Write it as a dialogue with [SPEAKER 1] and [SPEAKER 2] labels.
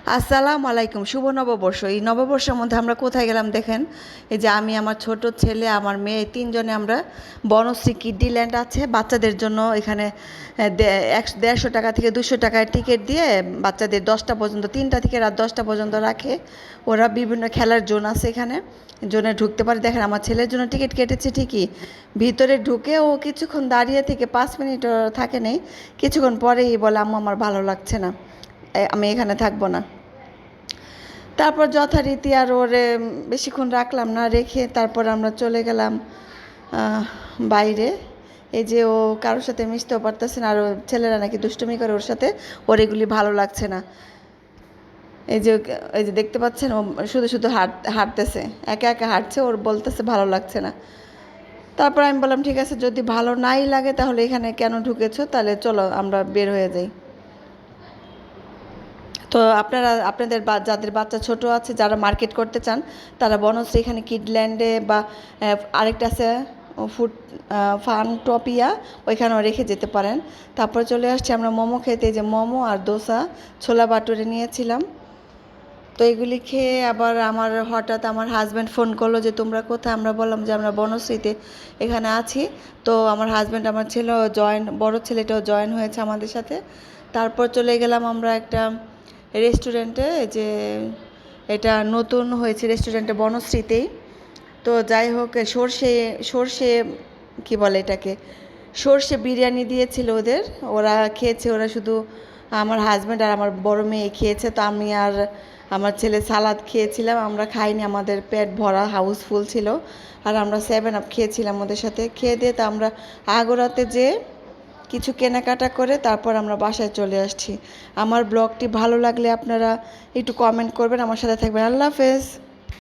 [SPEAKER 1] আসসালামু আলাইকুম। শুভ নববর্ষ। এই নববর্ষের মধ্যে আমরা কোথায় গেলাম দেখেন। এই যে আমি, আমার ছোট ছেলে, আমার মেয়ে, ৩ জনে আমরা বনশ্রী কিডনি ল্যান্ড আছে বাচ্চাদের জন্য, এখানে ১৫০ টাকা থেকে ২০০ টাকায় টিকিট দিয়ে বাচ্চাদের ১০টা পর্যন্ত, ৩টা থেকে রাত 10টা পর্যন্ত রাখে। ওরা বিভিন্ন খেলার জোন আছে এখানে, জোনে ঢুকতে পারে। দেখেন আমার ছেলের জন্য টিকিট কেটেছে ঠিকই, ভিতরে ঢুকে ও কিছুক্ষণ দাঁড়িয়ে থেকে ৫ মিনিটও থাকে নেই, কিছুক্ষণ পরেই বলে আম্মু আমার ভালো লাগছে না, আমি এখানে থাকবো না। তারপর যথারীতি আর ওরে বেশিক্ষণ রাখলাম না, রেখে তারপর আমরা চলে গেলাম বাইরে। এই যে ও কারোর সাথে মিশতেও পারতেছে না, আর ছেলেরা নাকি দুষ্টুমি করে ওর সাথে, ওর এগুলি ভালো লাগছে না। এই যে দেখতে পাচ্ছেন, ও শুধু শুধু হাঁটতেছে, একা একা হাঁটছে, ওর বলতেছে ভালো লাগছে না। তারপর আমি বললাম ঠিক আছে, যদি ভালো নাই লাগে তাহলে এখানে কেন ঢুকেছো, তাহলে চলো আমরা বের হয়ে যাই। তো আপনাদের যাদের বাচ্চা ছোট আছে, যারা মার্কেট করতে চান, তারা বনশ্রী এখানে কিডল্যান্ডে বা আরেকটা আছে ফুড ফানটোপিয়া, ওইখানেও রেখে যেতে পারেন। তারপর চলে আসছি আমরা মোমো খেতে। যে মোমো আর দোসা, ছোলা বাটুরে নিয়েছিলাম। তো এগুলি খেয়ে আবার হঠাৎ আমার হাজব্যান্ড ফোন করলো যে তোমরা কোথায়। আমরা বললাম যে আমরা বনশ্রীতে এখানে আছি। তো আমার হাজব্যান্ড, আমার ছেলেও বড় ছেলেটাও জয়েন হয়েছে আমাদের সাথে। তারপর চলে গেলাম আমরা একটা রেস্টুরেন্টে, যে এটা নতুন হয়েছে রেস্টুরেন্টে বনশ্রীতেই। তো যাই হোক, সর্ষে সর্ষে কী বলে এটাকে, সর্ষে বিরিয়ানি দিয়েছিল ওদের, ওরা খেয়েছে। ওরা শুধু আমার হাজব্যান্ড আর আমার বড় মেয়ে খেয়েছে। তো আমি আর আমার ছেলে সালাদ খেয়েছিলাম, আমরা খাইনি, আমাদের পেট ভরা হাউসফুল ছিল। আর আমরা 7 আপ খেয়েছিলাম ওদের সাথে। খেয়ে দিয়ে তো আমরা আগোরাতে যে কিছু কেনাকাটা করে তারপর আমরা বাসায় চলে আসছি। আমার ব্লগটি ভালো লাগলে আপনারা একটু কমেন্ট করবেন, আমার সাথে থাকবেন। আল্লাহ হাফেজ।